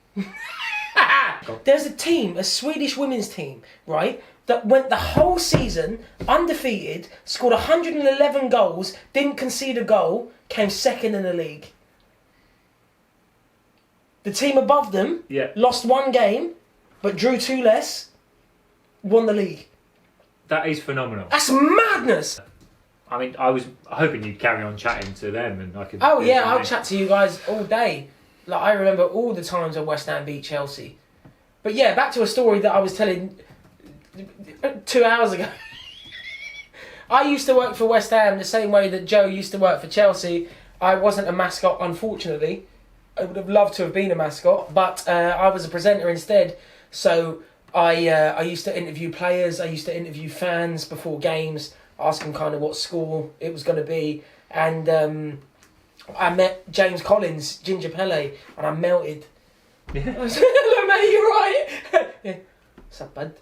There's a Swedish women's team, right, that went the whole season undefeated, scored 111 goals, didn't concede a goal, came second in the league. The team above them lost 1 game, but drew 2 less, won the league. That is phenomenal. That's madness! I mean, I was hoping you'd carry on chatting to them and I could... Oh yeah, I'll chat to you guys all day. Like, I remember all the times when West Ham beat Chelsea. But yeah, back to a story that I was telling 2 hours ago. I used to work for West Ham the same way that Joe used to work for Chelsea. I wasn't a mascot, unfortunately. I would have loved to have been a mascot, but I was a presenter instead. So I used to interview players, I used to interview fans before games, ask them kind of what score it was going to be. And I met James Collins, Ginger Pele, and I melted. Yeah. I said, hello mate, you're right. Yeah. What's up, bud?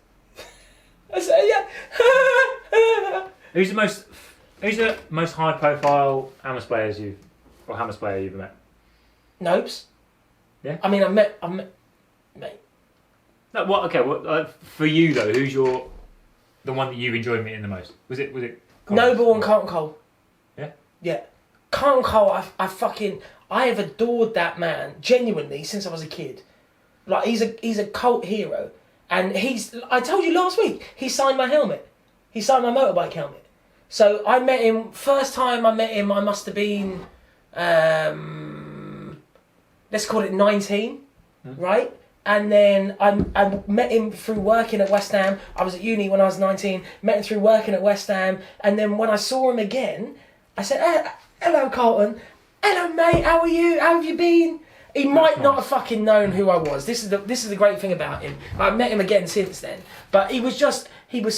I said, yeah. Who's the most high profile Hammers player you've ever met? Nopes. Yeah. I mean, I met mate. No, what? Okay. What for you though? Who's the one that you enjoyed meeting the most? Was it? Noble and Carlton Cole. Yeah. Yeah. Carlton Cole, I have adored that man genuinely since I was a kid. Like, he's a cult hero, and I told you last week, he signed my helmet. He signed my motorbike helmet. So I met him. First time I met him, I must have been, let's call it 19, right? And then I met him through working at West Ham. I was at uni when I was 19. Met him through working at West Ham, and then when I saw him again, I said, "Hello, Carlton. Hello, mate. How are you? How have you been?" He might not have fucking known who I was. This is the great thing about him. I've met him again since then. But he was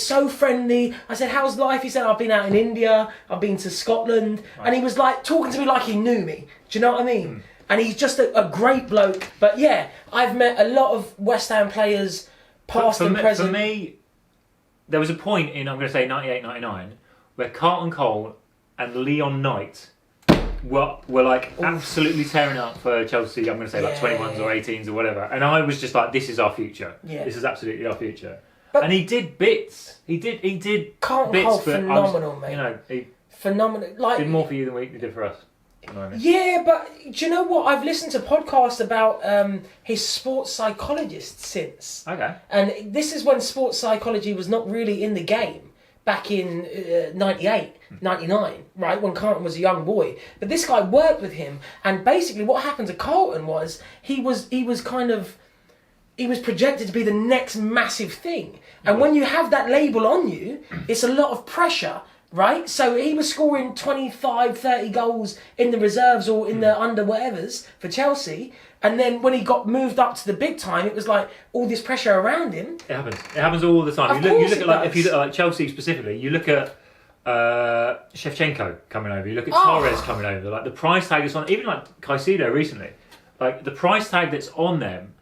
so friendly. I said, how's life? He said, I've been out in India, I've been to Scotland. Right. And he was like talking to me like he knew me. Do you know what I mean? And he's just a great bloke. But yeah, I've met a lot of West Ham players, past and present. For me, there was a point in, I'm going to say 98, 99, where Carlton Cole and Leon Knight were like absolutely tearing up for Chelsea. I'm going to say like 21s or 18s or whatever. And I was just like, this is our future. Yeah. This is absolutely our future. But and he did bits. He did Carlton bits. Cole, phenomenal, mate. You know, he phenomenal. Like, did more for you than he did for us. Yeah, but do you know what? I've listened to podcasts about his sports psychologist since. Okay. And this is when sports psychology was not really in the game. Back in 98, 99, right, when Carlton was a young boy. But this guy worked with him, and basically what happened to Carlton was he was projected to be the next massive thing. And when you have that label on you, it's a lot of pressure, right? So he was scoring 25, 30 goals in the reserves or in the under whatevers for Chelsea. And then when he got moved up to the big time, it was like all this pressure around him. It happens. It happens all the time. You look at like, if you look at like Chelsea specifically, you look at Shevchenko coming over, you look at Torres coming over. Like the price tag is on, even like Caicedo recently. Like the price tag that's on them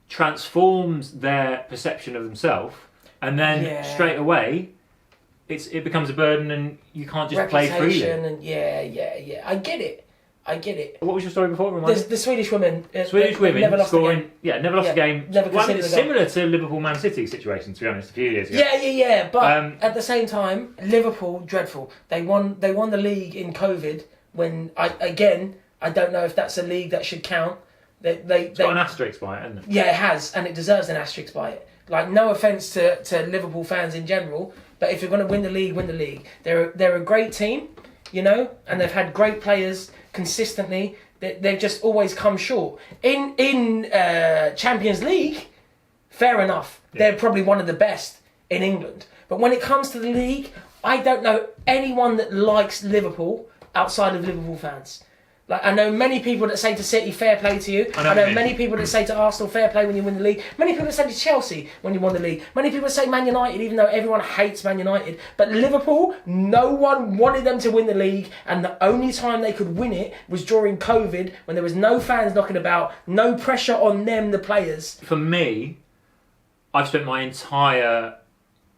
transforms their perception of themselves, and then straight away, it becomes a burden, and you can't just play freely. And I get it. What was your story before? The Swedish women. Swedish women never lost scoring. Yeah, never lost a game. Never it's similar to Liverpool Man City situation, to be honest, a few years ago. Yeah. But at the same time, Liverpool dreadful. They won the league in COVID. When I don't know if that's a league that should count. It's got an asterisk by it, hasn't it? Yeah, it has, and it deserves an asterisk by it. Like, no offence to Liverpool fans in general, but if you're going to win the league, win the league. They're a great team, you know, and they've had great players consistently. They've just always come short. In Champions League, fair enough. Yeah. They're probably one of the best in England. But when it comes to the league, I don't know anyone that likes Liverpool outside of Liverpool fans. Like, I know many people that say to City, fair play to you. I know many people that say to Arsenal, fair play when you win the league. Many people that say to Chelsea when you won the league. Many people that say Man United, even though everyone hates Man United. But Liverpool, no one wanted them to win the league. And the only time they could win it was during COVID, when there was no fans knocking about, no pressure on them, the players. For me, I've spent my entire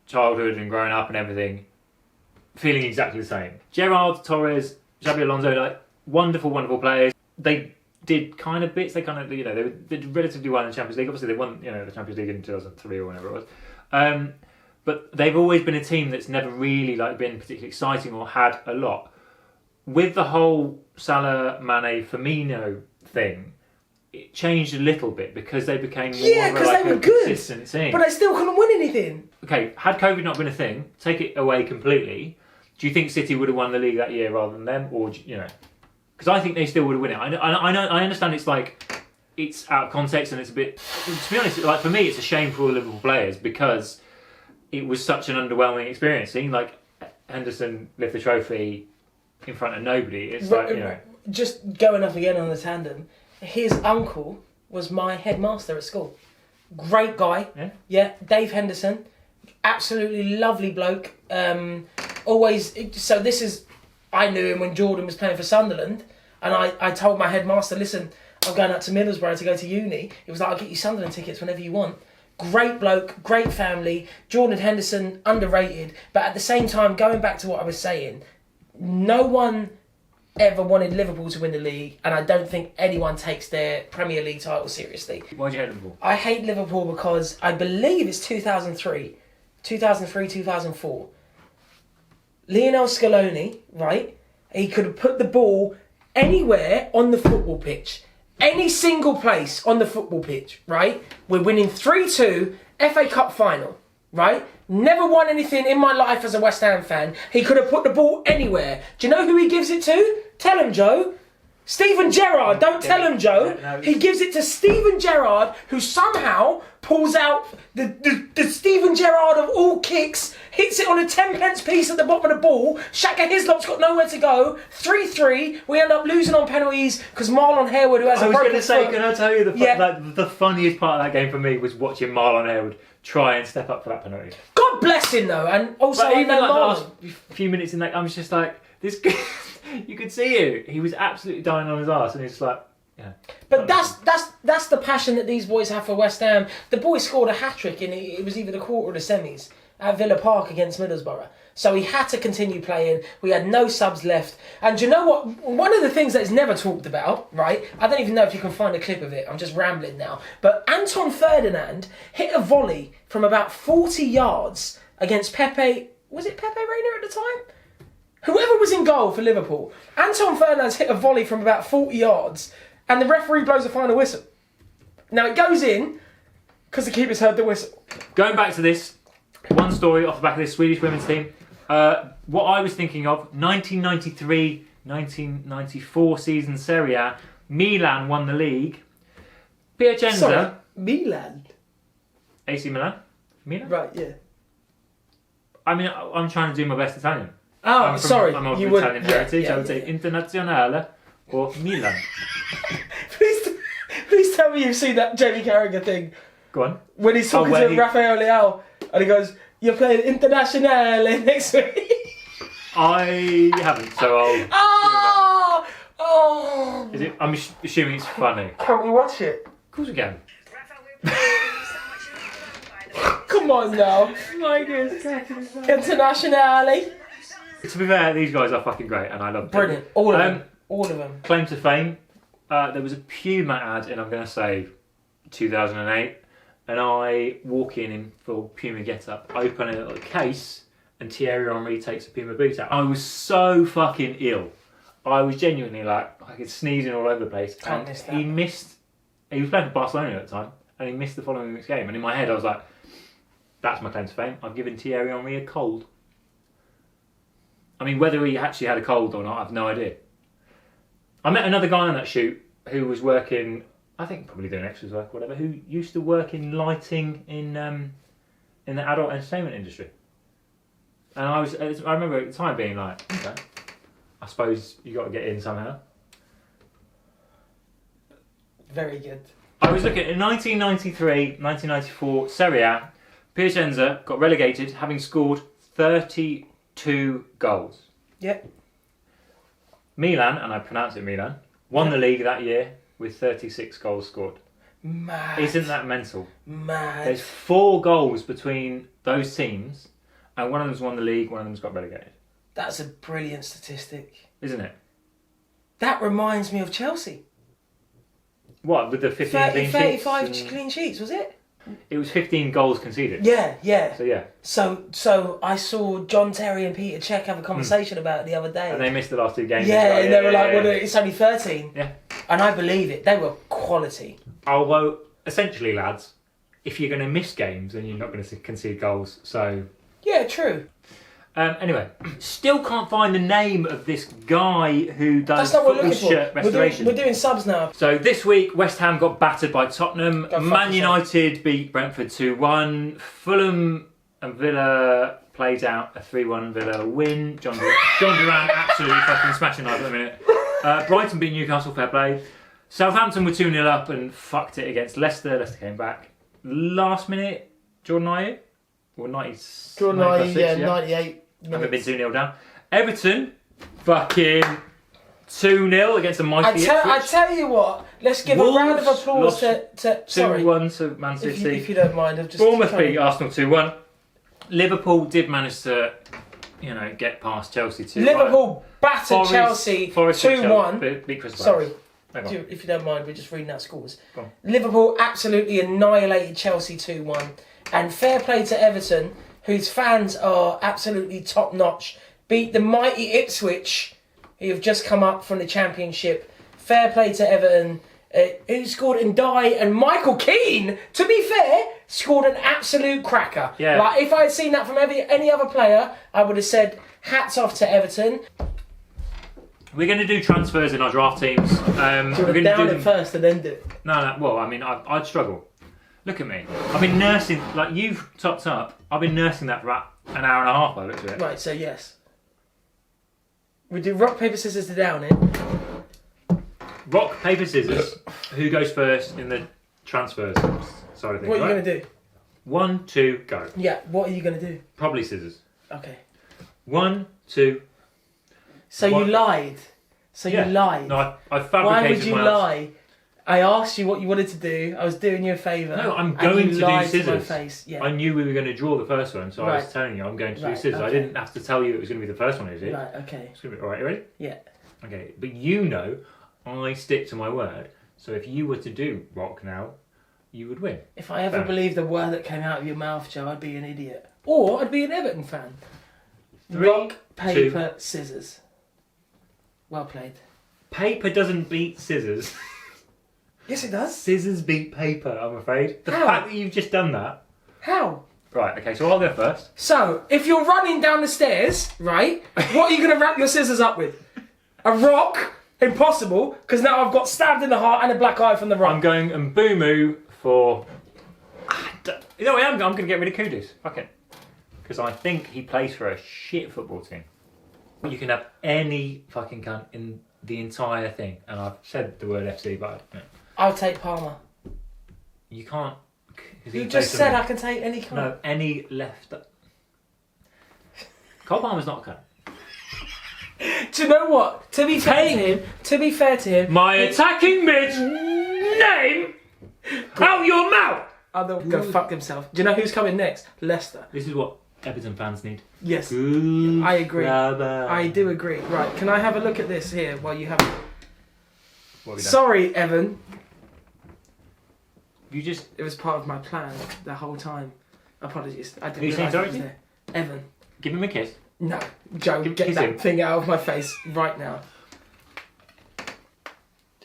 childhood and growing up and everything feeling exactly the same. Gerrard, Torres, Xabi Alonso, like, wonderful players. They did kind of bits. They kind of, you know, they did relatively well in the Champions League. Obviously, they won, you know, the Champions League in 2003 or whenever it was. But they've always been a team that's never really like been particularly exciting or had a lot. With the whole Salah, Mane, Firmino thing, it changed a little bit because they became more of a consistent team. But they still couldn't win anything. Okay, had COVID not been a thing, take it away completely. Do you think City would have won the league that year rather than them, or you know? Because I think they still would have won it. I know. I understand it's like it's out of context and it's a bit. To be honest, like for me, it's a shame for all the Liverpool players because it was such an underwhelming experience. Seeing like Henderson lift the trophy in front of nobody, it's like, you know. Just going up again on the tandem. His uncle was my headmaster at school. Great guy. Yeah, Dave Henderson. Absolutely lovely bloke. Always. So this is. I knew him when Jordan was playing for Sunderland, and I told my headmaster, listen, I'm going out to Middlesbrough to go to uni. He was like, I'll get you Sunderland tickets whenever you want. Great bloke, great family. Jordan Henderson, underrated. But at the same time, going back to what I was saying, no one ever wanted Liverpool to win the league, and I don't think anyone takes their Premier League title seriously. Why do you hate Liverpool? I hate Liverpool because I believe it's 2003, 2004. Lionel Scaloni, right? He could have put the ball anywhere on the football pitch. Any single place on the football pitch, right? We're winning 3-2, FA Cup final, right? Never won anything in my life as a West Ham fan. He could have put the ball anywhere. Do you know who he gives it to? Tell him, Joe. Steven Gerrard, don't tell him, Joe. No. He gives it to Steven Gerrard, who somehow pulls out the Steven Gerrard of all kicks, hits it on a 10-pence piece at the bottom of the ball. Shaka Hislop's got nowhere to go. 3-3. We end up losing on penalties because Marlon Harewood, who has a broken foot. Can I tell you the funniest part of that game for me was watching Marlon Harewood try and step up for that penalty. God bless him, though, and also But I even know like the Marlon. last few minutes in that, I was just like, this. You could see it. He was absolutely dying on his arse, and he's like, yeah. But that's the passion that these boys have for West Ham. The boy scored a hat-trick in it was either the quarter or the semis at Villa Park against Middlesbrough. So he had to continue playing. We had no subs left. And do you know what? One of the things that's never talked about, right? I don't even know if you can find a clip of it. I'm just rambling now. But Anton Ferdinand hit a volley from about 40 yards against Pepe. Was it Pepe Reina at the time? Whoever was in goal for Liverpool. Anton Ferdinand's hit a volley from about 40 yards and the referee blows a final whistle. Now it goes in because the keeper's heard the whistle. Going back to this, one story off the back of this Swedish women's team. What I was thinking of, 1993-1994 season Serie A, Milan won the league. Piacenza... Sorry, Milan? AC Milan? Milan? Right, yeah. I mean, I'm trying to do my best Italian. Oh, sorry. I'm of you Italian heritage. Yeah, I would say Internazionale or Milan. Please tell me you've seen that Jamie Carragher thing. Go on. When he's talking to Rafael Leao and he goes, "You're playing Internazionale next week." I haven't, so I'll... Oh! Is it? I'm assuming it's funny. Can we watch it? Of course we can. Come on now. Internazionale. To be fair, these guys are fucking great and I love them. Brilliant. All of them. All of them. Claim to fame. There was a Puma ad in, I'm going to say, 2008. And I walk in full Puma get-up, open a little case, and Thierry Henry takes a Puma boot out. I was so fucking ill. I was genuinely like, I could sneezing all over the place. Can't And miss that. he missed... He was playing for Barcelona at the time, and he missed the following week's game. And in my head, I was like, that's my claim to fame. I've given Thierry Henry a cold. I mean, whether he actually had a cold or not, I have no idea. I met another guy on that shoot who was working, I think probably doing extras work or whatever, who used to work in lighting in the adult entertainment industry. And I remember at the time being like, okay, I suppose you got to get in somehow. Very good. I was looking at 1993-1994 Serie A. Piacenza got relegated, having scored 32 goals. Yep. Milan, and I pronounce it Milan, won the league that year with 36 goals scored. Mad. Isn't that mental? Mad. There's 4 goals between those teams, and one of them's won the league, one of them's got relegated. That's a brilliant statistic. Isn't it? That reminds me of Chelsea. What, with the 15 clean sheets? 35 clean sheets, was it? It was 15 goals conceded. Yeah. So yeah. So I saw John Terry and Peter Cech have a conversation about it the other day. And they missed the last 2 games. Yeah, and they were like, well, it's only 13. Yeah. And I believe it. They were quality. Although, essentially, lads, if you're going to miss games, then you're not going to concede goals. So... Yeah, true. Anyway, still can't find the name of this guy who does That's not what we're football looking shirt for. restoration. We're doing subs now. So this week, West Ham got battered by Tottenham. Go fuck Man yourself. United beat Brentford 2-1. Fulham and Villa played out a 3-1 Villa win. John Duran absolutely fucking smashing life at the minute. Brighton beat Newcastle, fair play. Southampton were 2-0 up and fucked it against Leicester. Leicester came back. Last minute, Jordan Ayew? Or 90, Jordan 96, Ayew, 98 Haven't been minutes. 2-0 down. Everton, fucking 2-0 against a mighty I Ipswich. tell you what, let's give Wolves a round of applause lost to sorry, 2-1 to Man if City. you don't mind. I've just Bournemouth beat Arsenal 2-1. Liverpool did manage to, get past Chelsea 2-1. Liverpool battered Chelsea Forest 2-1. beat Crystal Sorry, Palace. Hang on. if you don't mind, we're just reading out scores. Go on. Liverpool absolutely annihilated Chelsea 2-1. And fair play to Everton, whose fans are absolutely top notch. Beat the mighty Ipswich, who have just come up from the Championship. Fair play to Everton, who scored Ndiaye, and Michael Keane, to be fair, scored an absolute cracker. Yeah. Like, if I had seen that from any other player, I would have said hats off to Everton. We're going to do transfers in our draft teams. Do you want to down it first and then do it? No. Well, I mean, I'd struggle. Look at me. I've been nursing, like you've topped up. I've been nursing that for about an hour and a half. I looked at it. Right. So yes, we do rock paper scissors to down it. Rock paper scissors. Who goes first in the transfers side of things? What are you going to do? 1, 2, go. Yeah. What are you going to do? Probably scissors. Okay. 1, 2. So you lied. You lied. No, I fabricated. Why would you lie? I asked you what you wanted to do. I was doing you a favour. No, I'm going to do scissors. To my face. Yeah. I knew we were going to draw the first one, so I was telling you I'm going to do scissors. Okay. I didn't have to tell you it was going to be the first one, is it? Right, okay. It's going to be, all right, you ready? Yeah. Okay, but you know I stick to my word, so if you were to do rock now, you would win. If I ever believed the word that came out of your mouth, Joe, I'd be an idiot. Or I'd be an Everton fan. 3, rock, paper, scissors. Well played. Paper doesn't beat scissors. Yes, it does. Scissors beat paper, I'm afraid. The How? fact that you've just done that. How? Right, okay, so I'll go first. So, if you're running down the stairs, right, what are you going to wrap your scissors up with? A rock? Impossible, because now I've got stabbed in the heart and a black eye from the rock. I'm going Mbumu for... You know what I'm going to get rid of Kudus. Fuck it. Because I think he plays for a shit football team. You can have any fucking cunt in the entire thing. And I've said the word FC, but... Yeah. I'll take Palmer. You can't... You just said I can take any cunt. No, any left... Cole Palmer's not a cunt. Do you know what? To be fair to him, my attacking mid's name out your mouth. I'll go fuck himself. Do you know who's coming next? Leicester. This is what Everton fans need. Yes, Good I agree. brother. I do agree. Right, can I have a look at this here while you have? What have we done? Sorry, Evan. You just... It was part of my plan the whole time. Apologies. I didn't Are you saying realise sorry it was to me? there. Evan. Give him a kiss. No, Joe, get kiss that him. thing out of my face right now.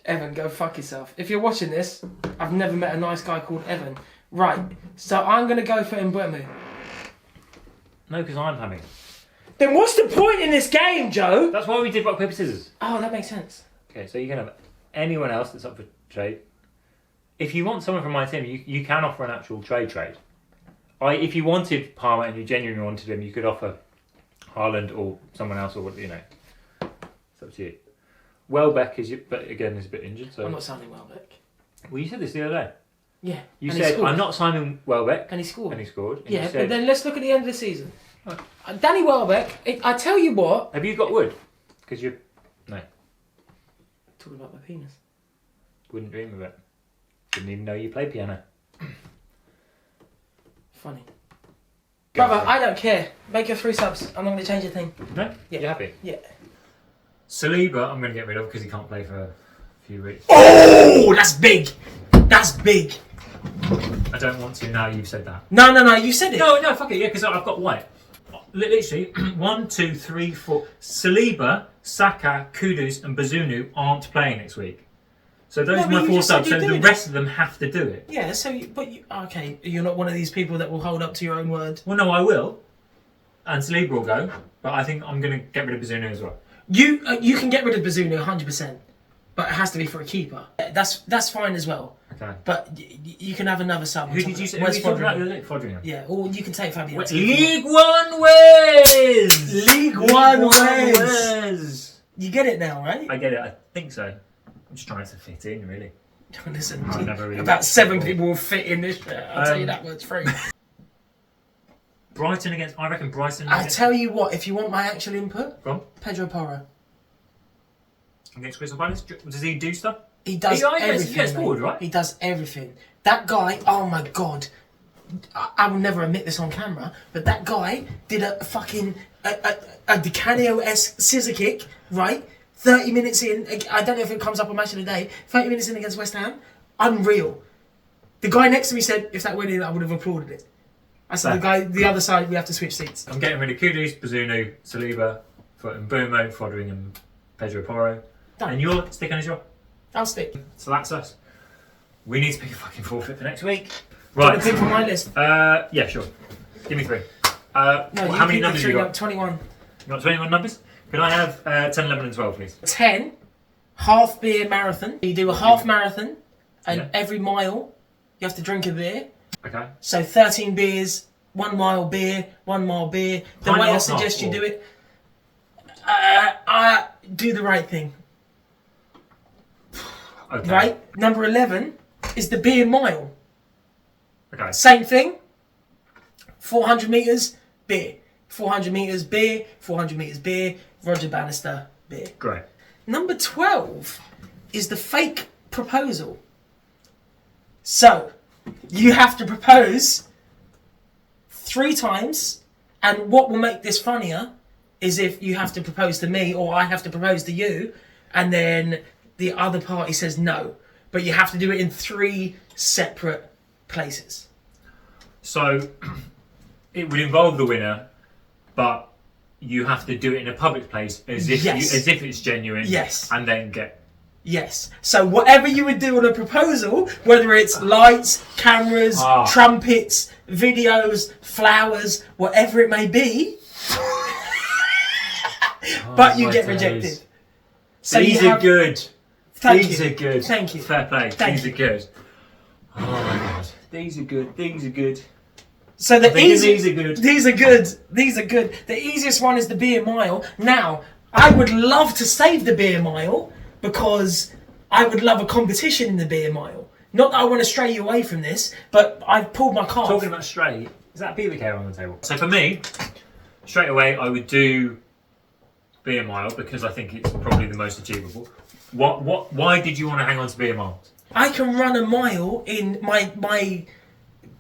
Evan, go fuck yourself. If you're watching this, I've never met a nice guy called Evan. Right, so I'm going to go for Mbeumo. No, because I'm having. Then what's the point in this game, Joe? That's why we did rock, paper, scissors. Oh, that makes sense. Okay, so you can have anyone else that's up for trade. If you want someone from my team, you can offer an actual trade. If you wanted Palmer and you genuinely wanted him, you could offer Haaland or someone else, or you know. It's up to you. Welbeck but again, is a bit injured. So I'm not signing Welbeck. Well, you said this the other day. Yeah. You said I'm not signing Welbeck. And he scored. And he scored. And Yeah, you said, but then let's look at the end of the season. Danny Welbeck, I tell you what. have you got Wood? Because you... No. Talking about my penis. Wouldn't dream of it. Didn't even know you play piano. Funny. Go Brother, for it. I don't care. Make your 3 subs. I'm not going to change a thing. No? Yeah. You're happy? Yeah. Saliba, I'm going to get rid of because he can't play for a few weeks. Oh, that's big. That's big. I don't want to now you've said that. No, you said it. No, fuck it, yeah, because I've got White. Literally, 1, 2, 3, 4. Saliba, Saka, Kudus and Bazunu aren't playing next week. So those No, are but my you 4 just said subs, so you're the doing rest of them have to do it. Yeah, so okay, you're not one of these people that will hold up to your own word. Well, no, I will. And Saliba will go, but I think I'm going to get rid of Bazunu as well. You can get rid of Bazunu 100%, but it has to be for a keeper. That's fine as well. Okay. But you can have another sub. Who did you say? Where's Fodringham? Fodringham? Yeah, or you can take Fabian. League One Wes! League One Wes! Wes! You get it now, right? I get it, I think so. I'm just trying to fit in, really. Listen, I've never really about watched 7 football. people will fit in this shirt. I'll tell you that much free. Brighton against... I reckon Brighton... I tell you what, if you want my actual input, Go on. Pedro Porro. Against Crystal Palace? Does he do stuff? He does everything. He gets forward, mate. right? He does everything. That guy, oh my god. I will never admit this on camera, but that guy did a fucking... a Di Canio-esque scissor kick, right? 30 minutes in, I don't know if it comes up on Match of the Day, 30 minutes in against West Ham, unreal. The guy next to me said, if that went in, I would have applauded it. I said, the other side, we have to switch seats. I'm getting rid of Kudus, Bazunu, Saliba, Mbeumo, Fodringham, Pedro Porro. Done. And you're sticking as well? I'll stick. So that's us. We need to pick a fucking forfeit for next week. Right. Right. Got a pick from my list. Yeah, sure. Give me 3. No, how many numbers have you got? 21. You got 21 numbers? Can I have 10, 11 and 12, please? 10, half beer marathon. You do a half marathon, and Yeah. every mile you have to drink a beer. Okay. So 13 beers, 1 mile beer, 1 mile beer. The Pint way I or suggest half, you or- do it, I do the right thing. Okay. Right? Number 11 is the beer mile. Okay. Same thing. 400 metres, beer. 400 metres, beer. 400 metres, beer. Roger Bannister, beer. Great. Number 12 is the fake proposal. So, you have to propose 3 times, and what will make this funnier is if you have to propose to me or I have to propose to you, and then the other party says no. But you have to do it in 3 separate places. So, it would involve the winner, but you have to do it in a public place as if Yes. as if it's genuine. Yes. And then get. Yes. So whatever you would do on a proposal, whether it's lights, cameras, trumpets, videos, flowers, whatever it may be, but you my get days. rejected. So These you are have, good. Thank These you. are good. Thank you. Fair play. Thank These are good. Oh my god. These are good. These are good. So the These easy, are good. These are good. These are good. The easiest one is the beer mile. Now, I would love to save the beer mile because I would love a competition in the beer mile. Not that I want to stray you away from this, but I've pulled my card. Talking about straight, is that a beaver care on the table? So for me, straight away I would do beer mile because I think it's probably the most achievable. Why did you want to hang on to beer miles? I can run a mile in my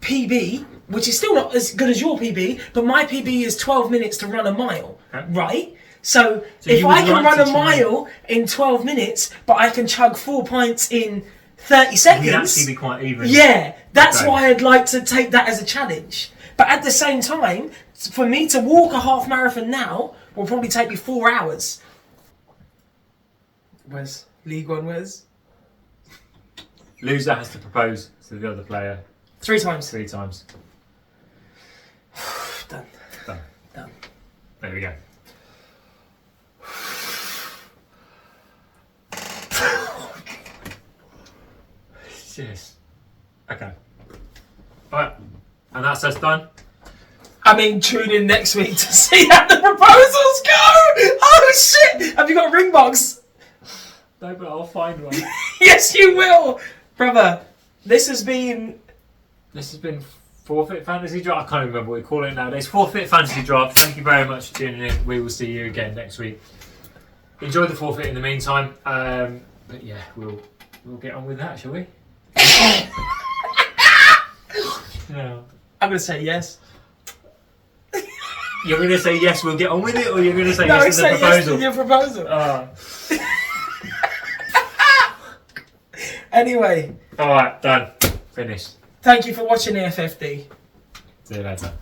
PB, which is still not as good as your PB, but my PB is 12 minutes to run a mile, Okay. right? So if you would I can like run to a try- mile in 12 minutes, but I can chug 4 pints in 30 seconds, You'd actually be quite even. yeah, that's Okay. why I'd like to take that as a challenge. But at the same time, for me to walk a half marathon now will probably take me 4 hours. Where's League One? Where's Loser has to propose to the other player 3 times? 3 times. Done. Done. Done. There we go. Yes. Okay. Alright. And that's us done. I mean, tune in next week to see how the proposals go! Oh shit! Have you got a ring box? No, but I'll find one. Yes, you will! Brother, this has been... This has been Forfeit Fantasy Draft. I can't remember what we call it nowadays. Forfeit Fantasy Draft. Thank you very much for tuning in. We will see you again next week. Enjoy the forfeit in the meantime. But yeah, we'll get on with that, shall we? No. I'm going to say yes. You're going to say yes, we'll get on with it, or you're going to say No, yes to the say yes proposal? to your proposal. Ah. Anyway, Alright, done. Finished. thank you for watching the FFD. See you later.